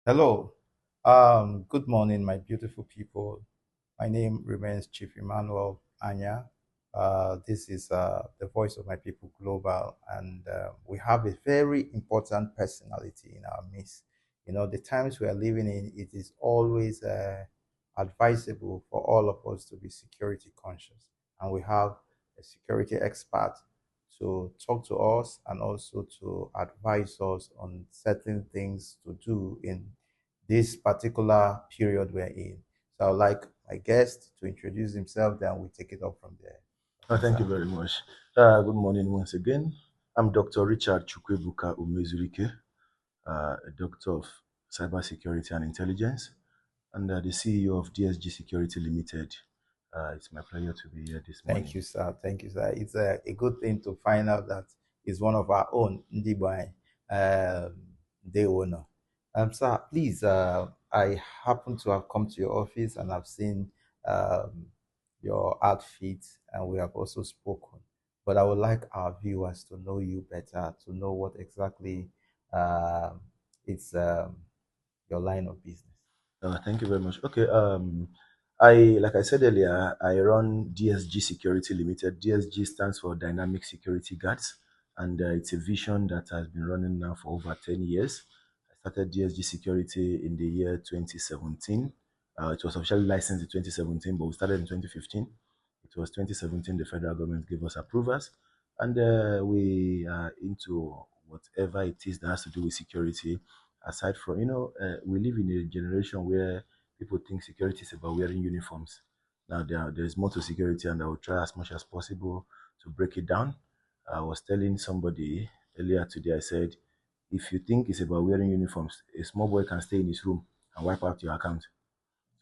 Hello. Good morning, my beautiful people. My name remains Chief Emmanuel Anya. This is the voice of my people global, and we have a very important personality in our midst. You know, the times we are living in, it is always advisable for all of us to be security conscious, and we have a security expert to talk to us and also to advise us on certain things to do in this particular period we're in. So I would like my guest to introduce himself, then we take it up from there. Thank you Sir. very much. Good morning once again. I'm Dr. Richard Chukwebuka Umezuike, a doctor of cybersecurity and intelligence, and the CEO of DSG Security Limited. It's my pleasure to be here this Thank morning. you, sir. Thank you, sir. It's a good thing to find out that he's one of our own, Ndibai, day owner. Sir, please, I happen to have come to your office and I've seen um, your outfit and we have also spoken. But I would like our viewers to know you better, to know what exactly um, it's your line of business. Thank you very much. Okay. Like I said earlier, I run DSG Security Limited. DSG stands for Dynamic Security Guards, and it's a vision that has been running now for over 10 years. I started DSG Security in the year 2017. It was officially licensed in 2017, but we started in 2015. It was 2017 the federal government gave us approvals, and we are into whatever it is that has to do with security aside from we live in a generation where people think security is about wearing uniforms. Now there's more to security, and I will try as much as possible to break it down. I was telling somebody earlier today, I said, if you think it's about wearing uniforms, a small boy can stay in his room and wipe out your account.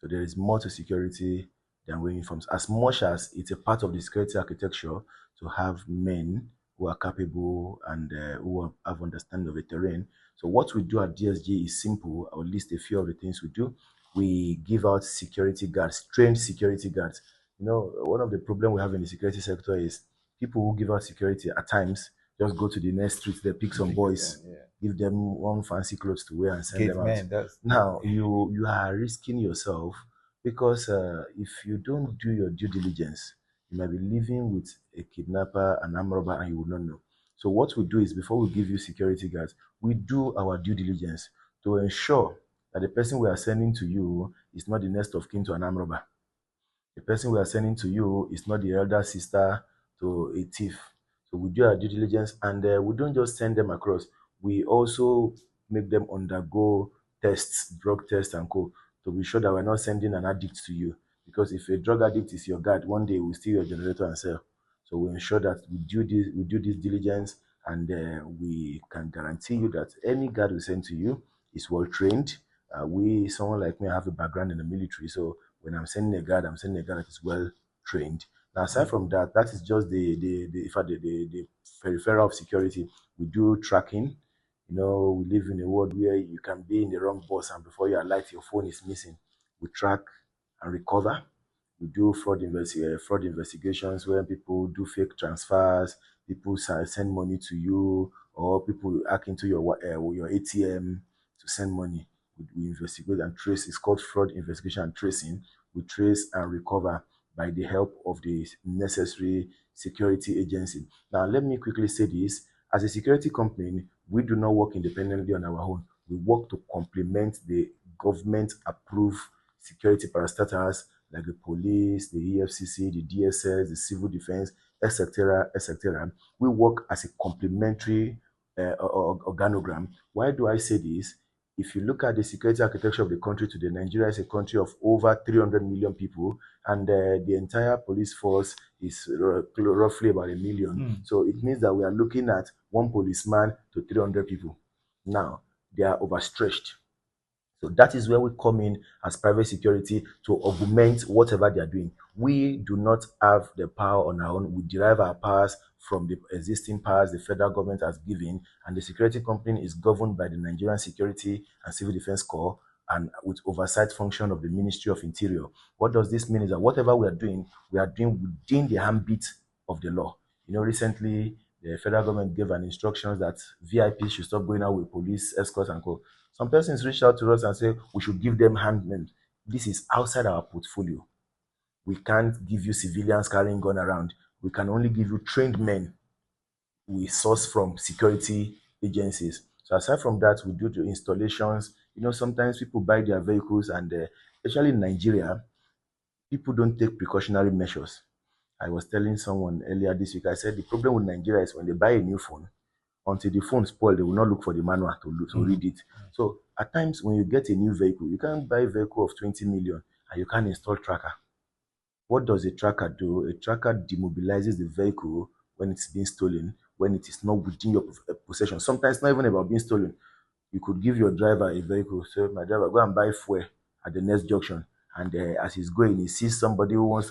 So there is more to security than wearing uniforms. As much as it's a part of the security architecture to have men who are capable and who have understanding of the terrain. So what we do at DSG is simple. I will list a few of the things we do. We give out security guards, trained security guards. One of the problems we have in the security sector is people who give out security at times just go to the next street, they pick some Pick them, boys, yeah. give them one fancy clothes to wear and send Gate them out. man, that's Now you are risking yourself because if you don't do your due diligence, you might be living with a kidnapper, an armed robber, and you will not know. So what we do is before we give you security guards, we do our due diligence to ensure that the person we are sending to you is not the next of kin to an armed robber. The person we are sending to you is not the elder sister to a thief. So we do our due diligence, and we don't just send them across. We also make them undergo tests, drug tests, and co, to be sure that we're not sending an addict to you. Because if a drug addict is your guard, one day we'll steal your generator and sell. So we ensure that we do this diligence, and we can guarantee you that any guard we send to you is well trained. Someone like me, I have a background in the military, so when I'm sending a guard that is well trained. Now, aside from that, that is just the in fact the peripheral of security. We do tracking. We live in a world where you can be in the wrong bus and before you alight, your phone is missing. We track and recover. We do fraud investigations where people do fake transfers, people send money to you, or people hack into your ATM to send money. We investigate and trace. It's called fraud investigation and tracing. We trace and recover by the help of the necessary security agency. Now, let me quickly say this. As a security company, we do not work independently on our own. We work to complement the government approved security parastatals like the police, the EFCC, the DSS, the civil defense, etc., etc. We work as a complementary organogram. Why do I say this? If you look at the security architecture of the country today, Nigeria is a country of over 300 million people, and the entire police force is roughly about a million. Mm. So it means that we are looking at one policeman to 300 people. Now, they are overstretched. So that is where we come in as private security to augment whatever they are doing. We do not have the power on our own. We derive our powers from the existing powers the federal government has given, and the security company is governed by the Nigerian Security and Civil Defense Corps and with oversight function of the Ministry of Interior. What does this mean is that whatever we are doing within the ambit of the law. Recently the federal government gave an instructions that VIPs should stop going out with police escorts and co. Some persons reach out to us and say we should give them handmen. This is outside our portfolio. We can't give you civilians carrying gun around. We can only give you trained men we source from security agencies. So aside from that, we do the installations. Sometimes people buy their vehicles, and especially in Nigeria, people don't take precautionary measures. I was telling someone earlier this week, I said the problem with Nigeria is when they buy a new phone, until the phone spoil, they will not look for the manual to Mm. read it. So at times when you get a new vehicle, you can't buy a vehicle of 20 million and you can't install tracker. What does a tracker do? A tracker demobilizes the vehicle when it's being stolen, when it is not within your possession. Sometimes it's not even about being stolen. You could give your driver a vehicle, say, my driver, go and buy fuel at the next junction. And as he's going, he sees somebody who wants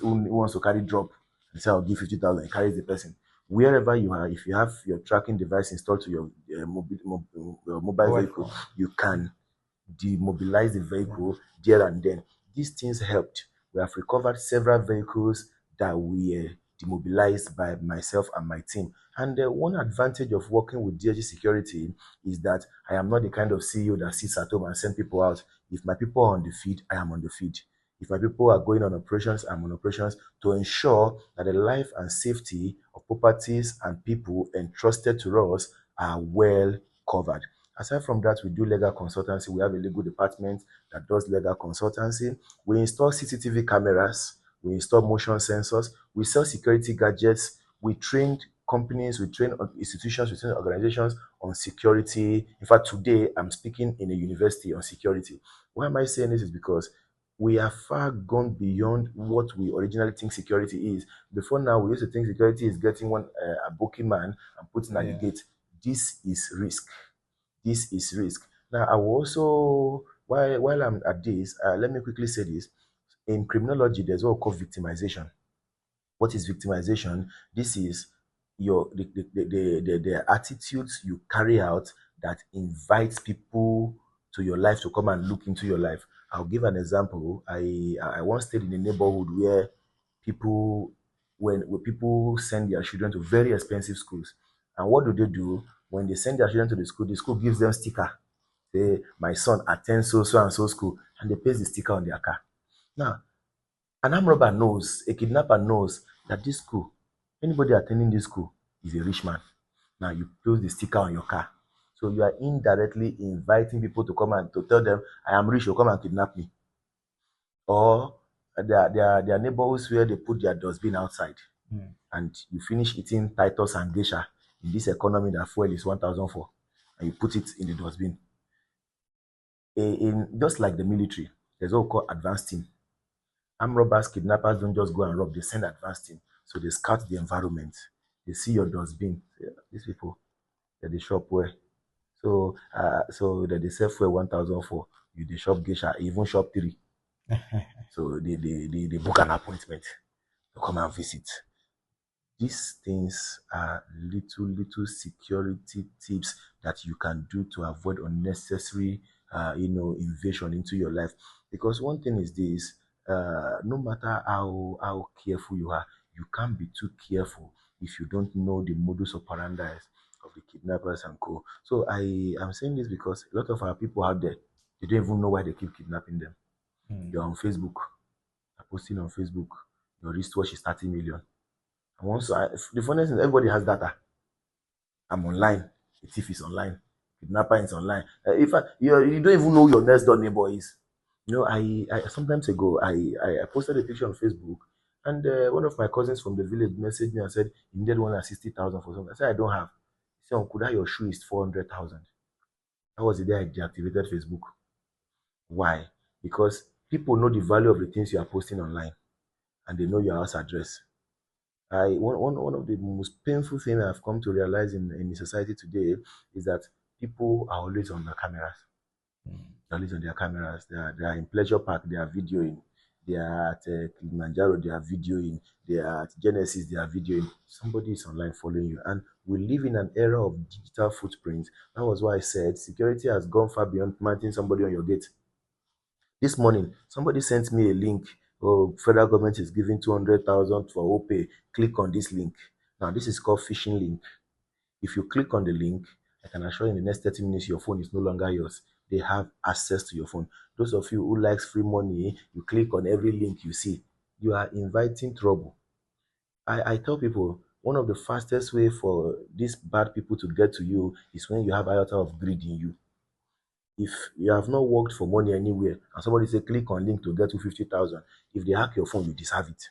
to carry drop and say, I'll give 50,000. He carries the person. Wherever you are, if you have your tracking device installed to your mobile Mobile vehicle, phone. you can demobilize the Yeah. vehicle there and then. These things helped. We have recovered several vehicles that were demobilized by myself and my team. And one advantage of working with DG Security is that I am not the kind of CEO that sits at home and send people out. If my people are on the feed, I am on the feed. If my people are going on operations, I'm on operations to ensure that the life and safety of properties and people entrusted to us are well covered. Aside from that, we do legal consultancy. We have a legal department that does legal consultancy. We install CCTV cameras. We install motion sensors. We sell security gadgets. We train companies, we train institutions, we train organizations on security. In fact, today I'm speaking in a university on security. Why am I saying this? Is because we are far gone beyond what we originally think security is. Before now, we used to think security is getting a booking man and putting at the Yeah. gate. This is risk. This is risk. Now, I will also, while I'm at this, let me quickly say this. In criminology, there's what we call victimization. What is victimization? This is the attitudes you carry out that invites people to your life to come and look into your life. I'll give an example. I once stayed in a neighborhood where people when people send their children to very expensive schools. And what do they do? When they send their children to the school gives them sticker. Say, my son attends so and so school, and they paste the sticker on their car. Now, an armed robber knows, a kidnapper knows that this school, anybody attending this school is a rich man. Now you post the sticker on your car. So you are indirectly inviting people to come and to tell them, I am rich, you come and kidnap me. Or there are neighborhoods where they put their dustbin outside Mm. and you finish eating Titus and Geisha in this economy that fuel is 1,004 and you put it in the dustbin. In just like the military, there's what we call advanced team. Armed robbers, kidnappers don't just go and rob, they send advanced team. So they scout the environment. They see your dustbin. Say, "Ah, these people, they're the shop where. So that they sell for 1,004. You the shop geisha, even shop three. So they book an appointment to come and visit. These things are little security tips that you can do to avoid unnecessary, invasion into your life. Because one thing is this: no matter how careful you are, you can't be too careful if you don't know the modus operandi of the kidnappers and co. So I am saying this because a lot of our people out there, they don't even know why they keep kidnapping them. Mm. You're on Facebook, you're posting on Facebook, your wristwatch is 30 million. And the funniest thing, everybody has data. I'm online. The thief is online. Kidnapper is online. In fact, you don't even know who your next door neighbor is. I sometimes ago I posted a picture on Facebook, and one of my cousins from the village messaged me and said he needed 160,000 for something. I said I don't have. He said, Uncle, that your shoe is 400,000. That was the day I deactivated Facebook. Why? Because people know the value of the things you are posting online, and they know your house address. One of the most painful things I've come to realize in the society today is that people are always on their cameras. Mm. They're always on their cameras. They are in Pleasure Park, they are videoing. They are at Kilimanjaro, they are videoing. They are at Genesis, they are videoing. Somebody is online following you. And we live in an era of digital footprints. That was why I said security has gone far beyond planting somebody on your gate. This morning, somebody sent me a link. Oh, federal government is giving 200,000 for OPay. Click on this link. Now, this is called phishing link. If you click on the link, I can assure you in the next 30 minutes, your phone is no longer yours. they have access to your phone. Those of you who likes free money, you click on every link you see, you are inviting trouble. I tell people one of the fastest way for these bad people to get to you is when you have iota of greed in you. If you have not worked for money anywhere and somebody say click on link to get to 50,000, if they hack your phone, you deserve it.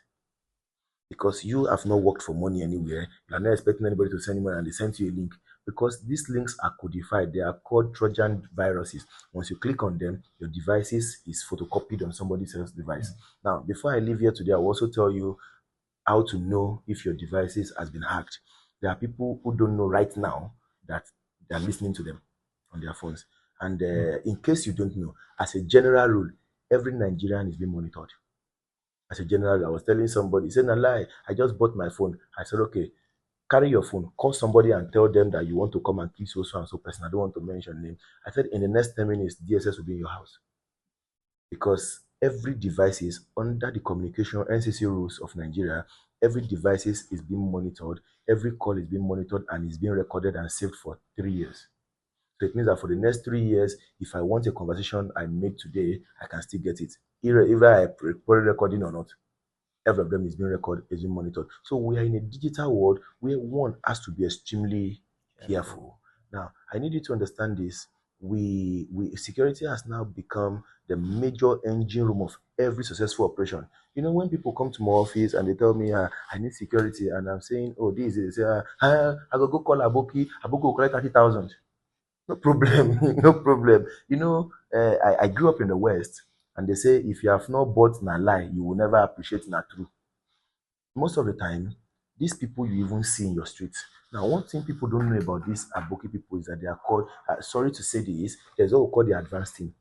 Because you have not worked for money anywhere. You are not expecting anybody to send you money and they send you a link. Because these links are codified, they are called Trojan viruses. Once you click on them, your devices is photocopied on somebody else's device. Now, before I leave here today, I will also tell you how to know if your devices has been hacked. There are people who don't know right now that they are listening to them on their phones. And in case you don't know, as a general rule, every Nigerian is being monitored. As a general, I was telling somebody, he said, "No lie, I just bought my phone." I said, "Okay, carry your phone, call somebody and tell them that you want to come and kill so and so person. I don't want to mention name." I said, "In the next 10 minutes, DSS will be in your house." Because every device is under the communication NCC rules of Nigeria. Every device is being monitored, every call is being monitored and is being recorded and saved for 3 years. So it means that for the next 3 years, if I want a conversation I made today, I can still get it. Either I recorded recording or not, every of them is being recorded, is being monitored. So we are in a digital world where one has to be extremely careful. Now, I need you to understand this. We security has now become the major engine room of every successful operation. You know, when people come to my office and they tell me, I need security, and I'm saying, oh, this is, I go call Aboki, Aboki will collect 30,000. No problem, no problem. You know, I grew up in the West, and they say if you have not bought na lie, you will never appreciate na true. Most of the time, these people you even see in your streets. Now, one thing people don't know about these Aboki people is that they are called, sorry to say this, there's what we call the advanced team.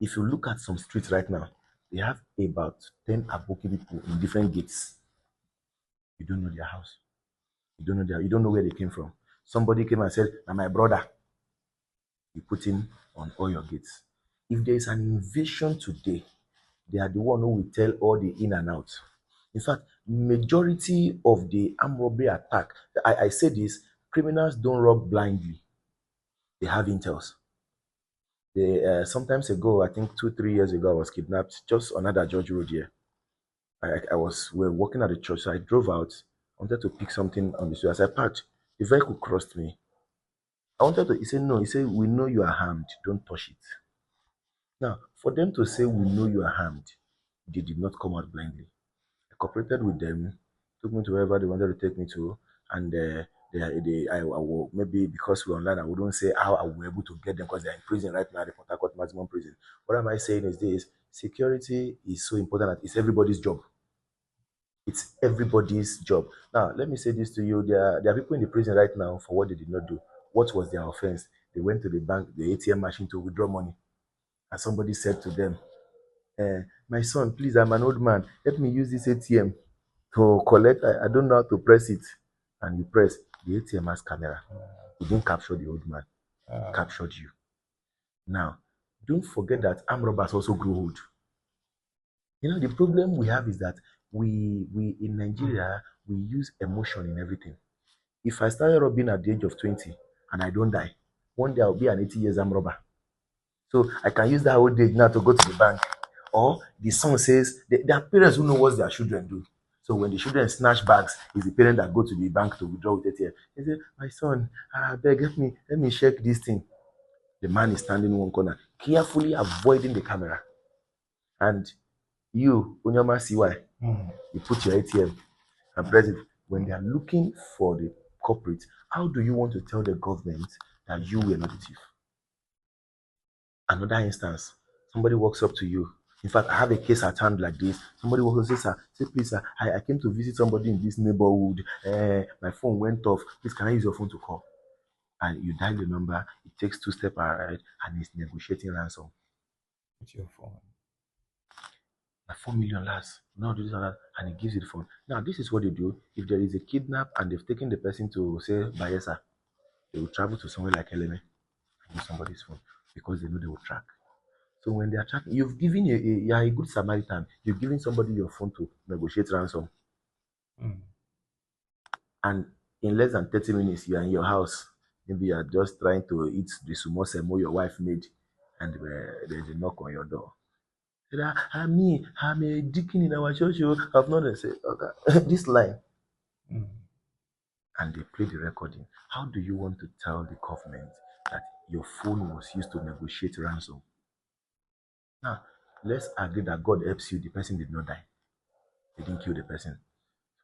If you look at some streets right now, they have about 10 Aboki people in different gates. You don't know their house. You don't know where they came from. Somebody came and said, "Now my brother," you put him on all your gates. If there is an invasion today, they are the one who will tell all the in and out. In fact, majority of the armed robbery attack, I say this, criminals don't rob blindly. They have intels. Sometimes ago, I think 2, 3 years ago, I was kidnapped just on another George Road here. We were walking at the church, so I drove out. I wanted to pick something on the street. As I parked, the vehicle crossed me. I wanted to, he said, no, he said, "We know you are harmed, don't touch it." Now, for them to say, "We know you are harmed," they did not come out blindly. I cooperated with them, took me to wherever they wanted to take me to, and I will, maybe because we're online, I wouldn't say how I was able to get them because they're in prison right now, the Port Harcourt maximum prison. What am I saying is this: security is so important that it's everybody's job. It's everybody's job. Now, let me say this to you: there are people in the prison right now for what they did not do. What was their offense? They went to the bank, the ATM machine to withdraw money, and somebody said to them, "My son, please, I'm an old man. Let me use this ATM to collect. I don't know how to press it." And you press, the ATM has camera. It didn't capture the old man, it Uh, captured you. Now, don't forget that armed robbers also grow old. You know, the problem we have is that we in Nigeria, we use emotion in everything. If I started robbing at the age of 20 and I don't die, one day I'll be an 80 years armed robber. So I can use that old age now to go to the bank. Or the son says, there are parents who know what their children do. So when the children snatch bags, it's the parent that go to the bank to withdraw with ATM. They say, "My son, beg, let me check this thing." The man is standing in one corner, carefully avoiding the camera. And you, Onyama CY, mm, you put your ATM and press it. When they are looking for the culprit, how do you want to tell the government that you were not the thief? Another instance, somebody walks up to you. In fact, I have a case at hand like this. Somebody walks up and says, "Sir, say, please, sir, I came to visit somebody in this neighborhood. My phone went off. Please, can I use your phone to call?" And you dial the number, it takes two steps ahead, and it's negotiating ransom. with your phone. Like 4 million last. Now do this and that, and he gives you the phone. Now, this is what they do. If there is a kidnap and they've taken the person to say Bayelsa, they will travel to somewhere like Eleme and use somebody's phone because they know they will track. So when they are tracking, you've given you are a good Samaritan. You've given somebody your phone to negotiate ransom, Mm, and in less than 30 minutes, you are in your house. Maybe you are just trying to eat the sumo semo your wife made, and there's a knock on your door. Say that, I'm a deacon in our church. Oh, I've not said okay. This line, mm, and they play the recording. How do you want to tell the government that your phone was used to negotiate ransom? Now, let's agree that God helps you. The person did not die. They didn't kill the person.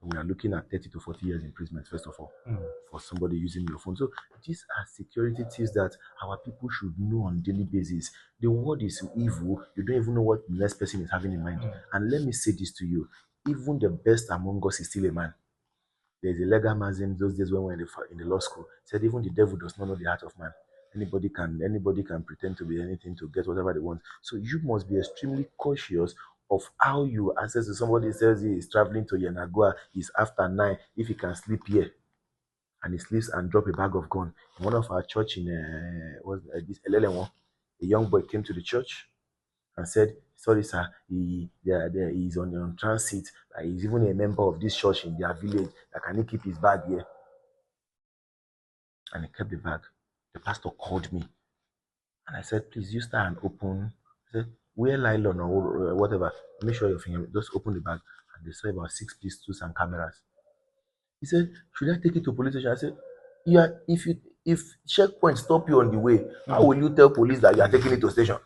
So we are looking at 30 to 40 years imprisonment, first of all, mm. for somebody using your phone. So these are security tips that our people should know on daily basis. The world is evil. You don't even know what the next person is having in mind. And let me say this to you. Even the best among us is still a man. There's a legal maxim those days when we were in the law school. Said even the devil does not know the heart of man. Anybody can pretend to be anything to get whatever they want. So you must be extremely cautious of how you access to somebody says he is traveling to Yanagua, he's after 9, if he can sleep here and he sleeps and drop a bag of gun. In one of our church in was this Elelewo, a young boy came to the church and said, "Sorry, sir, he's on transit. He's even a member of this church in their village. Can he keep his bag here?" And he kept the bag. The pastor called me and I said, "Please, you start and open." He said, "Wear nylon or whatever. Make sure your finger just open the bag." And they saw about 6 pistols and cameras. He said, "Should I take it to police station?" I said, "Yeah, if checkpoint stop you on the way, how will you tell police that you are taking it to station?"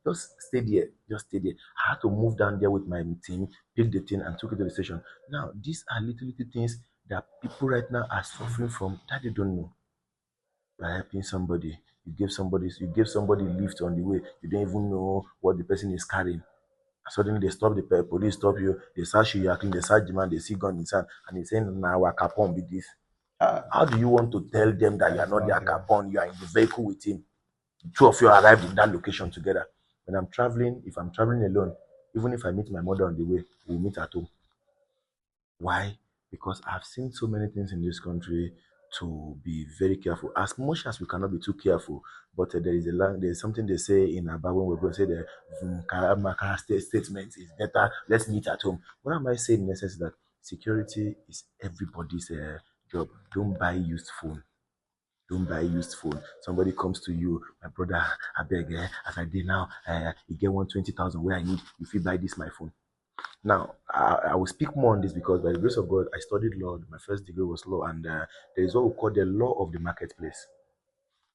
Just stay there. Just stay there. I had to move down there with my team, pick the thing, and took it to the station. Now, these are little things that people right now are suffering from that they don't know. You are helping somebody. You gave somebody lift on the way. You don't even know what the person is carrying. Suddenly they stop the police, stop you, they search you, you are clean, they search the man, they see gun in his hand, and he's saying, "Now our capon be this." Ah, How do you want to tell them that you are that's not not their there. capon? You are in the vehicle with him. The two of you arrived in that location together. When I'm traveling, if I'm traveling alone, even if I meet my mother on the way, we'll meet at home. Why? Because I've seen so many things in this country to be very careful. As much as we cannot be too careful, but there's something they say in about when we're going to say the statement is better. Let's meet at home. What am I saying in essence is that security is everybody's job. Don't buy used phone. Don't buy used phone. Somebody comes to you, "My brother, I beg, as I did now, you get 120,000 where I need. If you buy this, my phone." Now, I will speak more on this because by the grace of God, I studied law. My first degree was law, and there is what we call the law of the marketplace.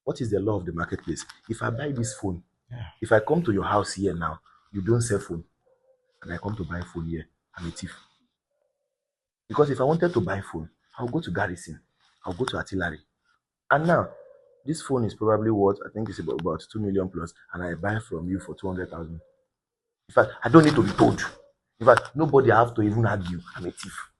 What is the law of the marketplace? If I buy this phone, Yeah. if I come to your house here now, you don't sell phone, and I come to buy phone here, I'm a thief. Because if I wanted to buy phone, I'll go to Garrison, I'll go to Artillery, and now this phone is probably worth, I think it's about 2 million plus, and I buy from you for 200,000. In fact, I don't need to be told. In fact, nobody I have to even argue. I'm a thief.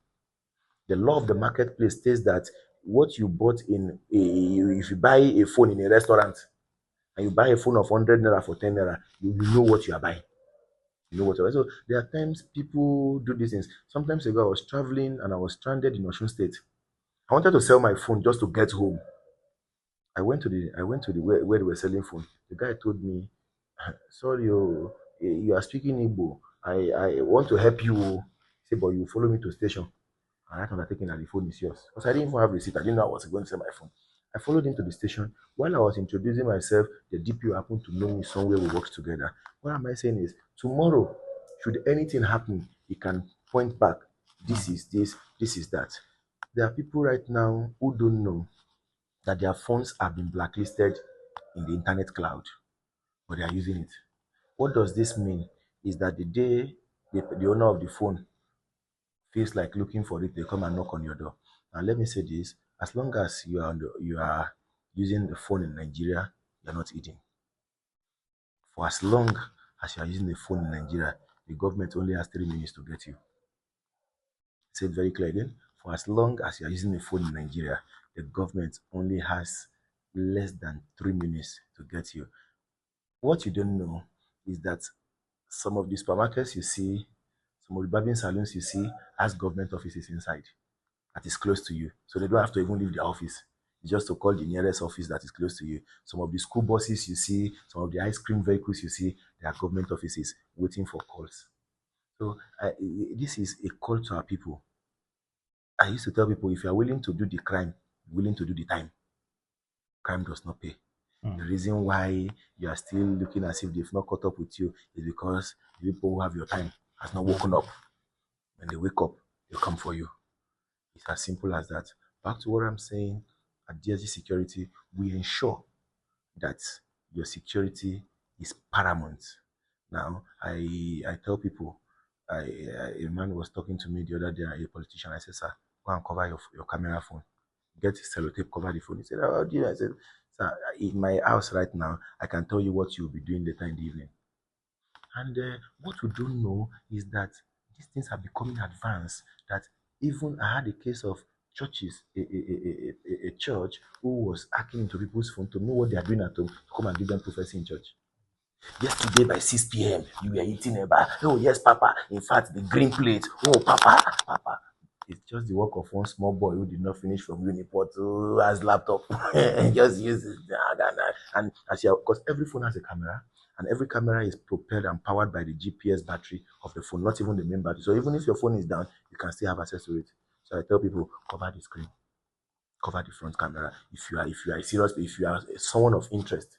The law of the marketplace states that what you bought if you buy a phone in a restaurant and you buy a phone of 100 naira for 10 naira, you know what you are buying. You know what you're buying. So there are times people do these things. Sometimes ago, I was traveling and I was stranded in Osun State. I wanted to sell my phone just to get home. I went to the where they were selling phone. The guy told me, "Sorry, oh, you are speaking Igbo. I want to help you. Oh." He said, "But you follow me to station." And that undertaking that the phone is yours. Because I didn't even have receipt. I didn't know I was going to sell my phone. I followed him to the station. While I was introducing myself, the DPO happened to know me somewhere we worked together. What am I saying is, tomorrow, should anything happen, he can point back. This is this, this is that. There are people right now who don't know that their phones have been blacklisted in the internet cloud, but they are using it. What does this mean? Is that the day the owner of the phone feels like looking for it, they come and knock on your door. Now, let me say this: as long as you are using the phone in Nigeria, you're not eating. For as long as you are using the phone in Nigeria, the government only has 3 minutes to get you. Say it very clear again. For as long as you are using the phone in Nigeria, the government only has less than 3 minutes to get you. What you don't know is that some of the supermarkets you see, some of the barbing salons you see, has government offices inside that is close to you. So they don't have to even leave the office. It's just to call the nearest office that is close to you. Some of the school buses you see, some of the ice cream vehicles you see, they are government offices waiting for calls. So this is a call to our people. I used to tell people, if you are willing to do the crime, willing to do the time. crime does not pay. The Mm. reason why you are still looking as if they've not caught up with you is because the people who have your time has not woken up. When they wake up, they come for you. It's as simple as that. Back to what I'm saying, at DSG Security, we ensure that your security is paramount. Now, I tell people, a man was talking to me the other day, a politician. I said, sir, go and cover your camera phone. Get sellotape, cover the phone. He said, how do you? I said, sir, in my house right now, I can tell you what you'll be doing later in the evening. And what we don't know is that these things are becoming advanced. That even I had a case of churches, a church who was hacking into people's phone to know what they are doing at home to come and give them prophecy in church. Yesterday by 6 p.m., you were eating a bar. Oh, yes, Papa. In fact, the green plate. Oh, Papa, Papa. It's just the work of one small boy who did not finish from Uniport, who has laptop. Just use it. And as you, because every phone has a camera, and every camera is propelled and powered by the GPS battery of the phone, not even the main battery. So even if your phone is down, you can still have access to it. So I tell people, cover the screen, cover the front camera. If you are serious, if you are someone of interest,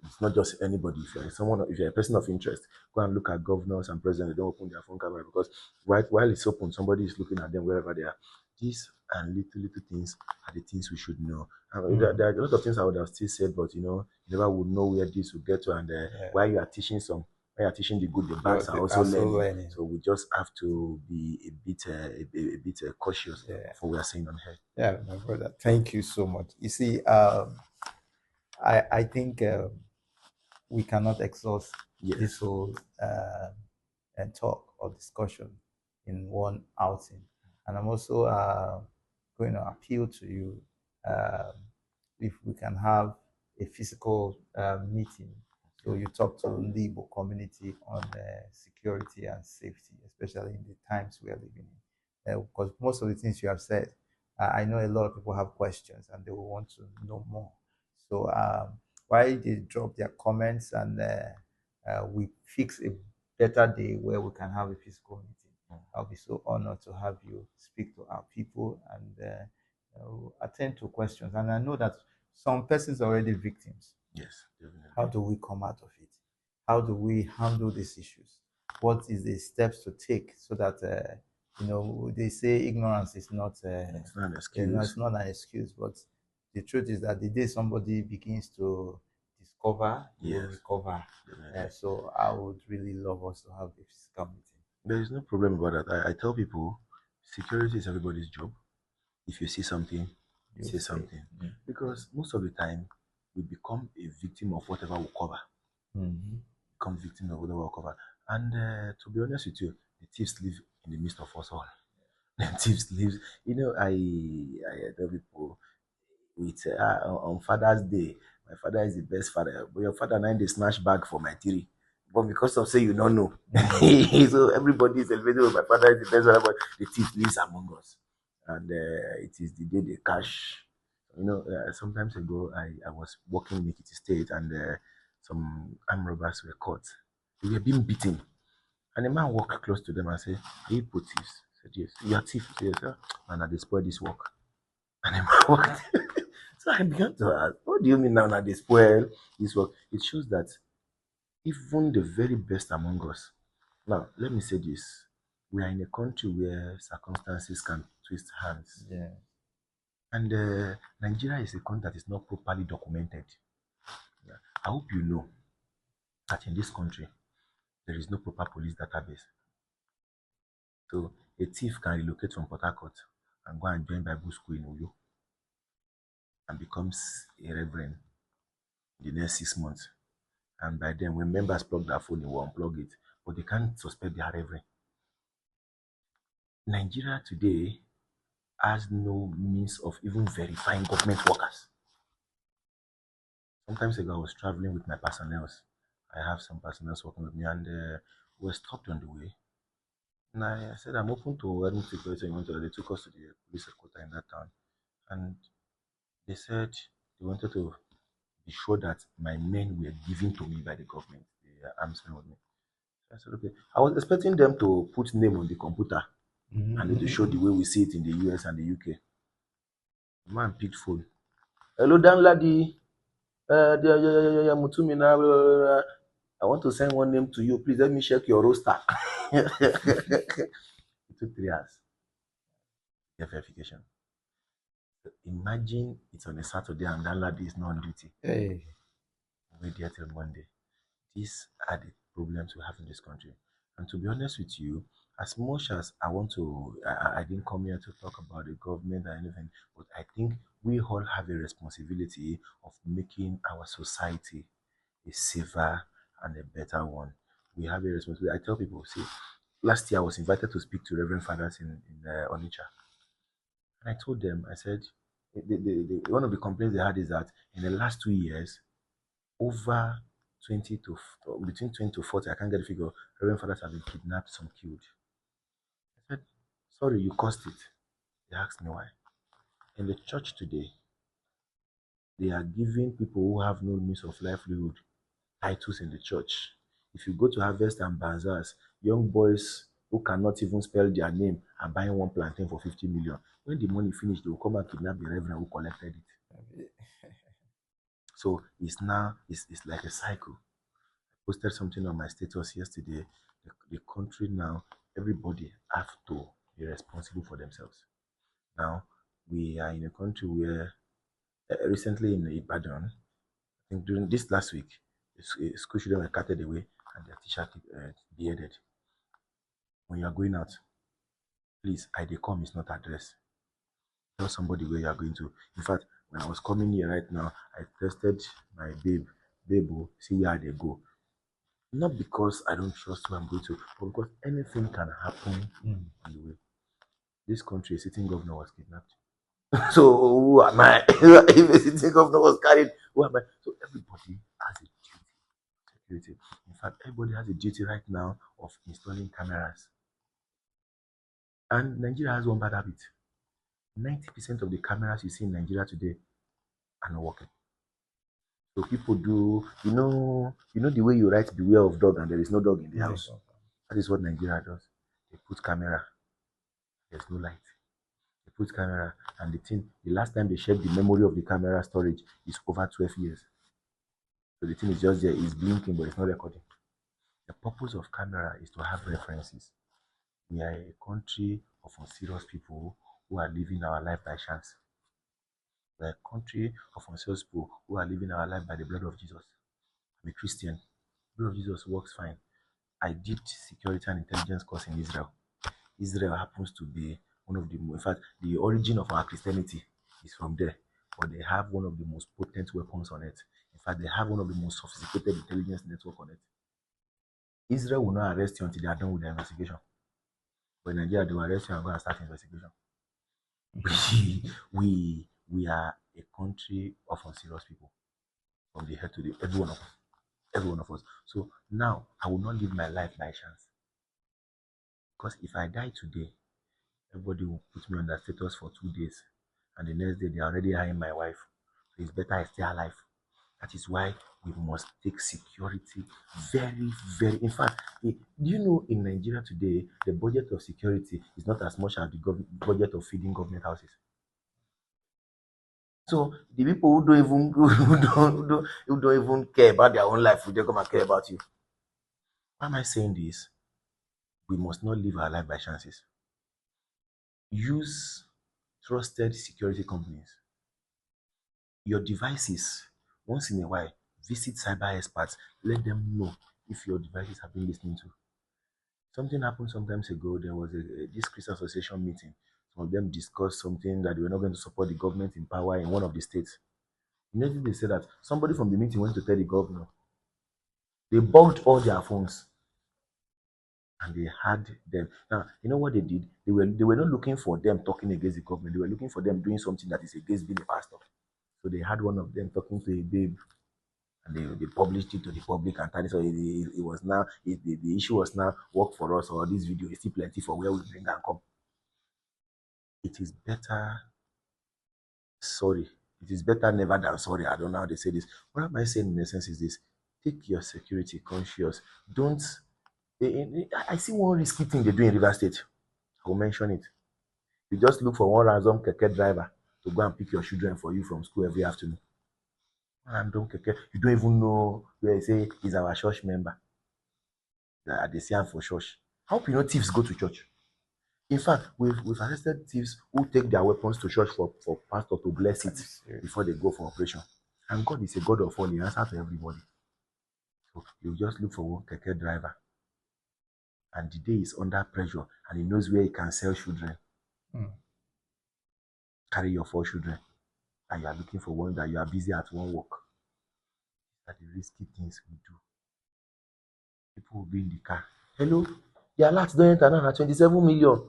it's not just anybody. If you're a person of interest, go and look at governors and presidents. They don't open their phone camera because while it's open, somebody is looking at them wherever they are. These and little things are the things we should know. There are a lot of things I would have still said, but you never would know where this will get to. And Yeah. while you are teaching while you are teaching the good, the bad are They also are so learning. learning. So we just have to be a bit cautious Yeah. for what we are saying on here. Yeah, my brother. Thank you so much. You see, I think we cannot exhaust this Yes, whole and talk or discussion in one outing. And I'm also going to appeal to you um, if we can have a physical meeting. So you talk to the Igbo community on security and safety, especially in the times we are living in. Because most of the things you have said, I know a lot of people have questions and they will want to know more. So why they drop their comments and we fix a better day where we can have a physical meeting. I'll be so honored to have you speak to our people and attend to questions. And I know that some persons are already victims. yes, How definitely. do we come out of it? How do we handle these issues? What is the steps to take so that they say ignorance is not It's not an it's excuse. not an excuse, but the truth is that the day somebody begins to discover, they will Yes, recover. definitely. So I would really love us to have a physical meeting. There is no problem about that. I tell people security is everybody's job. If you see something, You say say, something. Because most of the time, we become a victim of whatever we cover. mm-hmm. Become victim of whatever we cover. And to be honest with you, the thieves live in the midst of us all. The thieves live. I tell people with on Father's Day, my father is the best father. But your father now they snatch bag for my theory. But because of say you don't know, so everybody is celebrating. My father is the best father, but the thief lives among us, and it is the day they catch. Sometimes ago I was working in Ekiti State, and some armed robbers were caught. They were being beaten, and a man walked close to them and said, "Are you both thieves?" I said, "Yes." "You are thieves?" I said, "Yes, sir." "And they spoil this work." And the man walked. So I began to ask, what do you mean now that they spoil this work? It shows that even the very best among us. Now, let me say this. We are in a country where circumstances can twist hands. Yeah. And Nigeria is a country that is not properly documented. Yeah. I hope you know that in this country, there is no proper police database. So a thief can relocate from Port Harcourt and go and join Bible school in Uyo and becomes a reverend in the next 6 months. And by then, when members plug their phone, they will unplug it. But they can't suspect their reverend. Nigeria today has no means of even verifying government workers. Sometimes ago, I was traveling with my personnel. I have some personnel working with me, and we were stopped on the way. And I said, I'm open to any security you want to. They took us to the police headquarters in that town. And they said they wanted to be sure that my men were given to me by the government, the arms men with me. I said, okay. I was expecting them to put name on the computer and to show the way we see it in the US and the UK. The man picked phone. "Hello, Dan Ladi." Mutumina, I want to send one name to you. Please let me check your roster. It took 3 hours. Get verification. Imagine it's on a Saturday and that lady is not on duty. Hey. Wait there till Monday. These are the problems we have in this country. And to be honest with you, as much as I want to, I didn't come here to talk about the government or anything, but I think we all have a responsibility of making our society a safer and a better one. We have a responsibility. I tell people, see, last year I was invited to speak to Reverend Fathers in Onitsha. And I told them, I said, one of the complaints they had is that in the last 2 years, over 20 to between 20 to 40, I can't get the figure, Reverend Fathers have been kidnapped, some killed. I said, sorry, you caused it. They asked me why. In the church today, they are giving people who have no means of livelihood titles in the church. If you go to Harvest and Bazaars, young boys who cannot even spell their name are buying one plantain for 50 million. When the money finish, they will come and kidnap the reverend who collected it. So it's like a cycle. Posted something on my status yesterday. The country now, everybody have to be responsible for themselves. Now, we are in a country where recently in Ibadan, I think during this last week, school children were carted away and their teacher beheaded. When you are going out, please, I they come is not address. Tell somebody where you are going to. In fact, when I was coming here right now, I tested my babe, see where they go. Not because I don't trust who I'm going to, but because anything can happen on the way. This country, a sitting governor was kidnapped. So who am I? If a sitting governor was carried, who am I? So everybody has a duty. Security. In fact, everybody has a duty right now of installing cameras. And Nigeria has one bad habit. 90% of the cameras you see in Nigeria today are not working. So people do, the way you write beware of dog and there is no dog in the house. That is what Nigeria does. They put camera, there's no light. They put camera, and the last time they checked the memory of the camera storage is over 12 years. So the thing is just there, it's blinking, but it's not recording. The purpose of camera is to have references. We are a country of unserious people who are living our life by chance. We are a country of unserious people who are living our life by the blood of Jesus. I'm a Christian. The blood of Jesus works fine. I did security and intelligence course in Israel. Israel happens to be one of the, in fact, the origin of our Christianity is from there. But they have one of the most potent weapons on it. In fact, they have one of the most sophisticated intelligence network on it. Israel will not arrest you until they are done with the investigation. But in Nigeria, they will arrest you and go and start investigation. We are a country of unserious people, from the head to the every one of us. So now I will not live my life by chance. Because if I die today, everybody will put me on that status for 2 days, and the next day they are already hiring my wife. So it's better I stay alive. That is why we must take security very, very. In fact, do you know in Nigeria today the budget of security is not as much as the budget of feeding government houses? So the people who don't even who don't even care about their own life, will they come and care about you? Why am I saying this? We must not live our life by chances. Use trusted security companies. Your devices, once in a while, visit cyber experts. Let them know if your devices have been listening to. Something happened sometimes ago. There was this Christian association meeting. Some of them discussed something that they were not going to support the government in power in one of the states. Immediately they said that somebody from the meeting went to tell the governor. They bugged all their phones and they had them. Now, you know what they did? They were not looking for them talking against the government. They were looking for them doing something that is against being a pastor. So they had one of them talking to a babe, and they published it to the public and so it was now the issue was now work for us, or this video is still plenty for where we bring and come. It is better sorry. It is better never than sorry. I don't know how they say this. What am I saying in essence is this: take your security conscious. Don't. I see one risky thing they do in River State. I will mention it. You just look for one ransom keke driver to go and pick your children for you from school every afternoon. Random keke. You don't even know where you say he's our church member. They say him for church. I hope you know thieves go to church. In fact, we've arrested thieves who take their weapons to church for pastor to bless Are it you serious? before they go for operation. And God is a God of all. He answers to everybody. So you just look for one keke driver, and the day is under pressure, and he knows where he can sell children. Mm. Carry your 4 children, and you are looking for one that you are busy at one work. That the risky things we do. People will be in the car. Hello, the alert don't enter now na 27 million.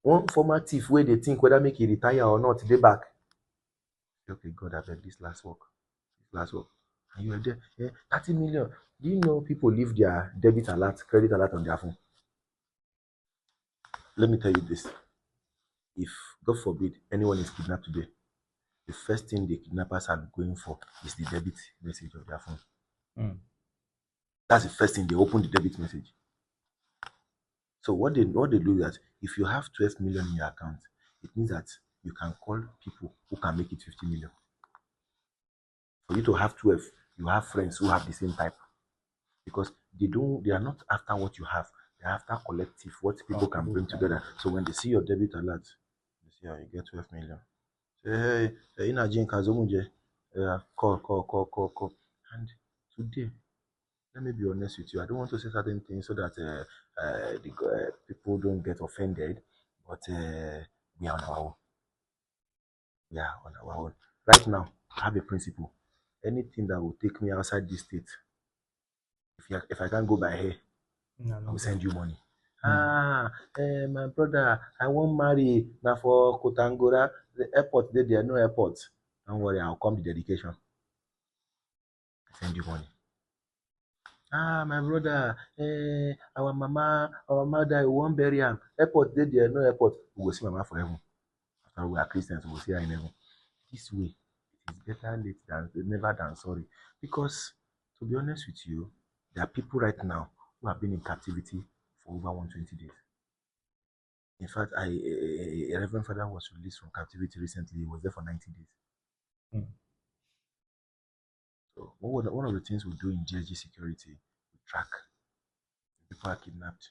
One former thief wey dey think whether make he retire or not dey back. Okay, God abeg this last work. This last work. And you are there. 30 million. Do you know people leave their debit alert, credit alert on their phone? Let me tell you this. If, God forbid, anyone is kidnapped today, the first thing the kidnappers are going for is the debit message of their phone. Mm. That's the first thing. They open the debit message. So what they do is that if you have 12 million in your account, it means that you can call people who can make it 50 million. For you to have 12, you have friends who have the same type. Because they are not after what you have, they're after collective, what people can People bring can. together. So when they see your debit alert, they say, you get 12 million. Say, hey, in a jink, call. And today, let me be honest with you. I don't want to say certain things so that people don't get offended, but we are on our own. We are on our own. Right now, I have a principle. Anything that will take me outside this state, if I can't go by here, No, I no will send you problem. money. Mm. My brother, I won't marry. Now for Kotangora, the airport, there no airport. Don't worry, I'll come the dedication. I send you money. My brother, our mother, we won't bury him. Airport, there no airport. We will see mama for heaven. After we are Christians, we will see her in heaven. This way, it is better late than never than sorry. Because, to be honest with you, there are people right now who have been in captivity for over 120 days. In fact, a Reverend Father was released from captivity recently. He was there for 90 days. Mm. So one of the things we do in GSG security, we track people are kidnapped.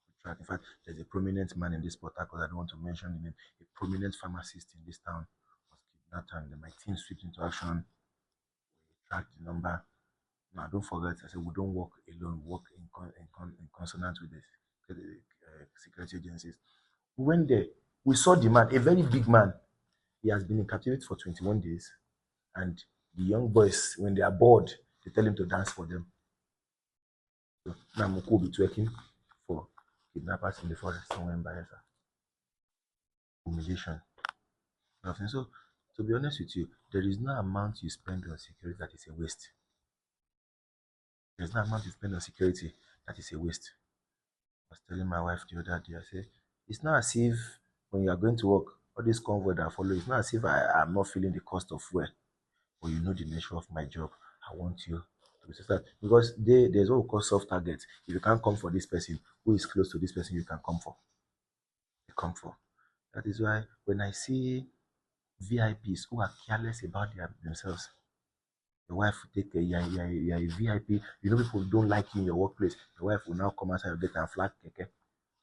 We track. In fact, there's a prominent man in this port because I don't want to mention the name. A prominent pharmacist in this town was kidnapped, and my team swept into action. We tracked the number. Now, don't forget, I said we don't work alone. We work in consonance with the security agencies. We went there. We saw the man, a very big man. He has been in captivity for 21 days. And the young boys, when they are bored, they tell him to dance for them. So now Moko will be twerking for kidnappers in the forest somewhere in Bayelsa. Humiliation. So, to be honest with you, there is no amount you spend on security that is a waste. There's no amount you spend on security that is a waste. I was telling my wife the other day, I said, it's not as if when you are going to work, all this convoy that follow, it's not as if I am not feeling the cost of fuel. But you know the nature of my job. I want you to be that because there's what we call soft target. If you can't come for this person who is close to this person, you can come for. You come for. That is why when I see VIPs who are careless about themselves, your wife will take a you're a VIP. You know people don't like you in your workplace. Your wife will now come outside your gate and flag keke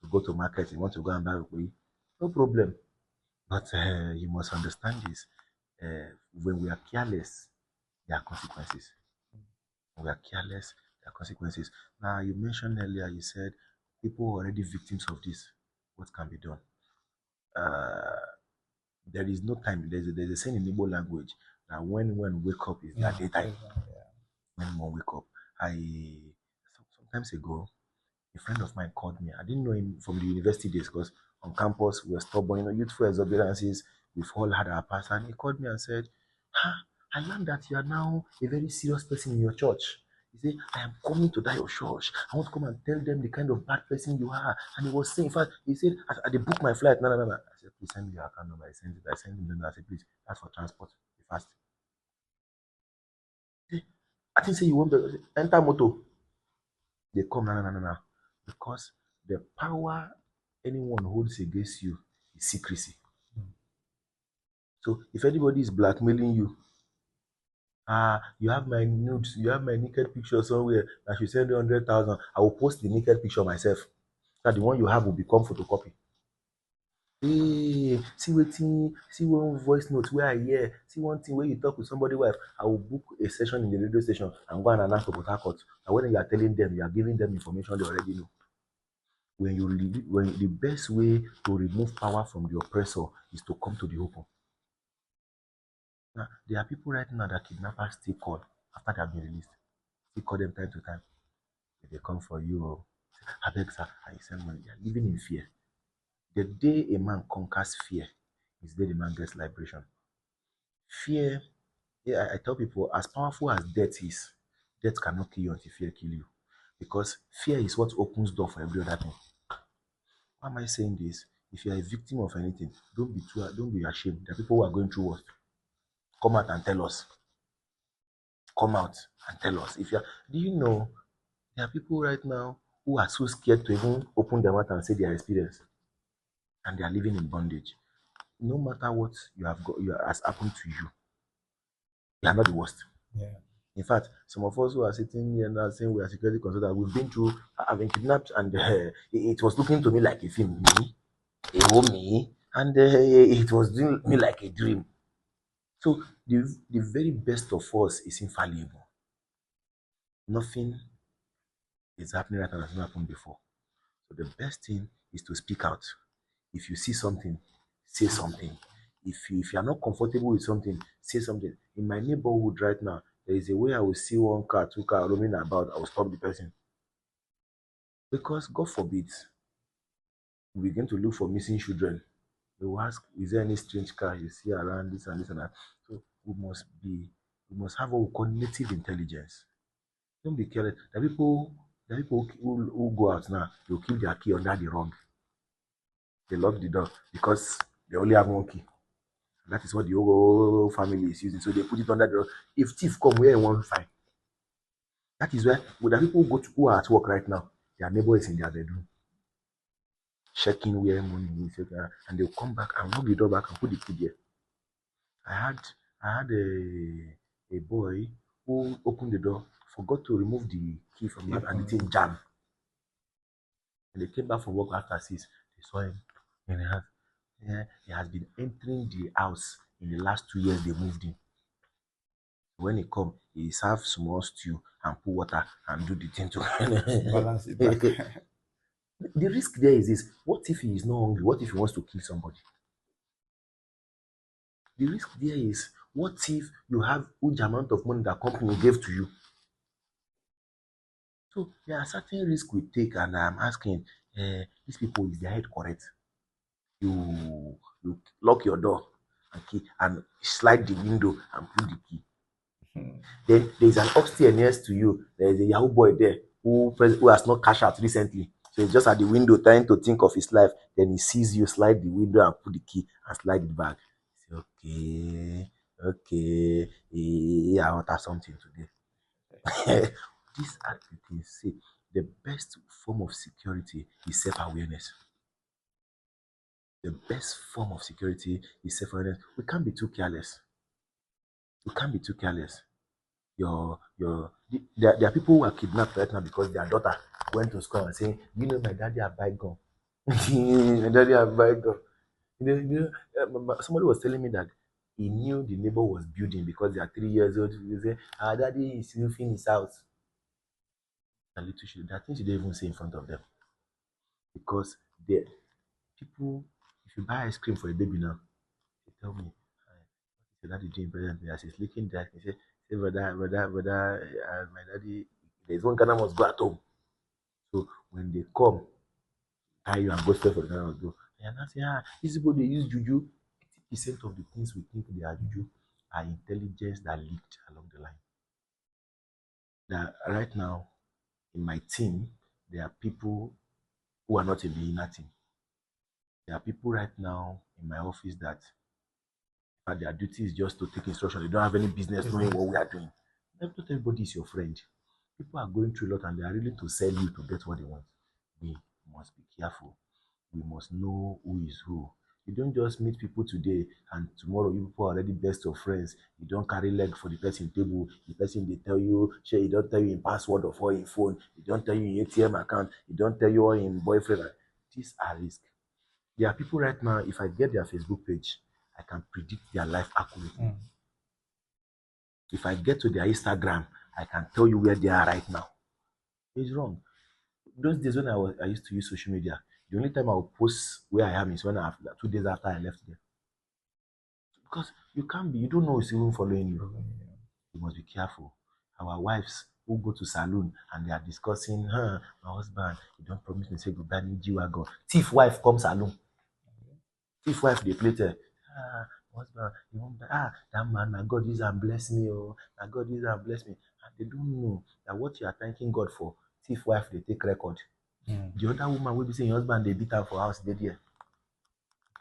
to go to market. You want to go and buy a no problem. But you must understand this. When we are careless, there are consequences. We are careless, there are consequences. Now, you mentioned earlier, you said people are already victims of this. What can be done? Uh, there is no time. There's a saying in Igbo language that when wake up is their Yeah, daytime. yeah. When one wake up, sometimes ago, a friend of mine called me. I didn't know him from the university days because on campus we were stubborn, youthful exuberances. We've all had our past. And he called me and said, I learned that you are now a very serious person in your church. He said, I am coming to that your church. I want to come and tell them the kind of bad person you are. And he was saying, in fact, he said, I book my flight. No. I said, please send me your account number. I sent it. I sent him the number. I said, please, that's for transport. Be fast. I think say you won't enter motor. They come, no. Because the power anyone holds against you is secrecy. Mm. So if anybody is blackmailing you, You have my nudes, you have my naked picture somewhere. I should send you 100,000. I will post the naked picture myself. That the one you have will become photocopy. Hey, see wetin, see one voice note where I hear, see one thing where you talk with somebody wife. I will book a session in the radio station and go and announce to Port Harcourt. And when you are telling them, you are giving them information they already know. When the best way to remove power from the oppressor is to come to the open. Now, there are people right now that kidnappers still call after they have been released. Still call them time to time. If they come for you, or I beg sir, and you send money. They are living in fear. The day a man conquers fear is the day the man gets liberation. Fear, yeah, I tell people, as powerful as death is, death cannot kill you until fear kill you. Because fear is what opens door for every other thing. Why am I saying this? If you are a victim of anything, don't be ashamed. There are people who are going through what? Come out and tell us. Come out and tell us. If you are, do you know there are people right now who are so scared to even open their mouth and say their experience, and they are living in bondage. No matter what has happened to you, you are not the worst. Yeah. In fact, some of us who are sitting here now saying we are security consultants, we've been through, I've been kidnapped, and it was looking to me like a film, me, a whole me, and it was doing me like a dream. So the very best of us is infallible. Nothing is happening right now that's not happened before. So the best thing is to speak out. If you see something, say something. If you are not comfortable with something, say something. In my neighborhood right now, there is a way I will see one car, two car roaming about, I will stop the person. Because God forbid, we begin to look for missing children. They will ask, is there any strange car you see around this and this and that? So we must have what we call native intelligence. Don't be careless. The people who go out now, they'll keep their key under the rug. They lock the door because they only have one key. That is what the whole family is using. So they put it under the rug. If thief come, where you want to find? That is where with the people who are at work right now, their neighbor is in their bedroom, checking where money is, and they'll come back and lock the door back and put the key there. I had I had a boy who opened the door, forgot to remove the key from Key that, and the from thing jammed. And they came back from work after 6. They saw him in the house. Yeah, he has been entering the house in the last 2 years they moved in. When he come, he serve small stew and put water and do the thing to balance it back. the risk there is this. What if he is not hungry? What if he wants to kill somebody? The risk there is what if you have huge amount of money that company gave to you? So there are certain risks we take, and I'm asking these people, is their head correct? You lock your door and key and slide the window and put the key. Then there's an upstairs next to you. There's a Yahoo boy there who has not cashed out recently. So he's just at the window trying to think of his life. Then he sees you slide the window and put the key and slide it back. Say, okay, okay, I want to have something today. These are the things. See, the best form of security is self-awareness. The best form of security is self-awareness. We can't be too careless. We can't be too careless. There are people who are kidnapped right now because their daughter went to school and saying, you know, my daddy have buy gun. My daddy have buy gun. Somebody was telling me that he knew the neighbor was building because they are 3 years old. He say, our daddy is roofing his house. A little shit. There are things you don't even say in front of them because the people, if you buy ice cream for a baby now, they tell me, "Hi, your daddy doing present as he's licking that." He say, brother, my daddy, there's one Ghana must go at home. So when they come, tie you and go straight for the Ghana must go. And I say, these people they use juju. 80% of the things we think they are juju are intelligence that leaked along the line. That right now in my team, there are people who are not in the inner team. There are people right now in my office that their duty is just to take instruction. They don't have any business knowing what Business. we are doing. Not everybody is your friend. People are going through a lot and they are willing to sell you to get what they want. We must be careful. We must know who is who. You don't just meet people today and tomorrow you people are already best of friends. You don't carry leg for the person table. The person they tell you, share, he don't tell you in password of all in phone. He don't tell you in ATM account. He don't tell you all in boyfriend. These are risk. There are people right now, if I get their Facebook page, I can predict their life accurately. Mm. If I get to their Instagram, I can tell you where they are right now. It's wrong. Those days when I used to use social media, the only time I will post where I am is when I have 2 days after I left there. Because you can't be, you don't know who's even following you. You must be careful. Our wives who go to saloon and they are discussing, huh, my husband, you don't promise me say goodbye in G-Wagon. Thief wife come saloon. Thief wife dey play tell. Husband, you wan buy dat man na God use am bless me oh, na God use am bless me. And they don't know that what you are thanking God for, thief wife dey take record. Mm. The other woman wey be say im husband dey beat am for house dey there.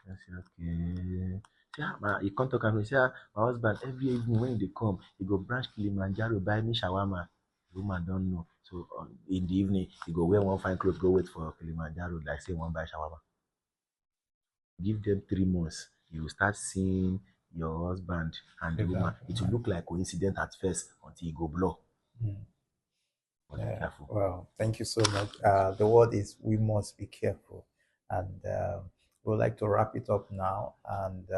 I say okay. Say he come talk am say my husband every evening when he dey come, he go branch Kilimanjaro buy me shawarma. The woman don know. So in the evening, he go wear one fine cloth go wait for Kilimanjaro like say he wan buy shawarma. Give them 3 months, you will start seeing your husband and the woman. It will look like coincidence at first until you go blow. Mm. Must be Yeah, careful. well, thank you so much. The word is we must be careful, and we'd like to wrap it up now. And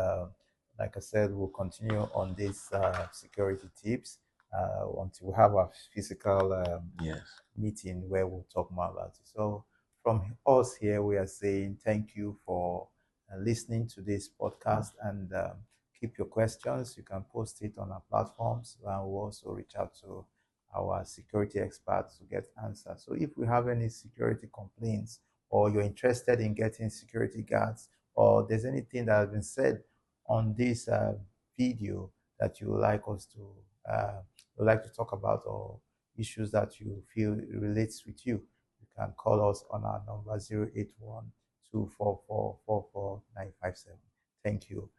like I said, we'll continue on these security tips until we have a physical Yes. meeting where we'll talk more about it. So, from us here, we are saying thank you for listening to this podcast and keep your questions. You can post it on our platforms, and we'll also reach out to our security experts to get answers. So, if we have any security complaints, or you're interested in getting security guards, or there's anything that has been said on this video that you would like us to would like to talk about, or issues that you feel relates with you, you can call us on our number 081 244 44957. Thank you.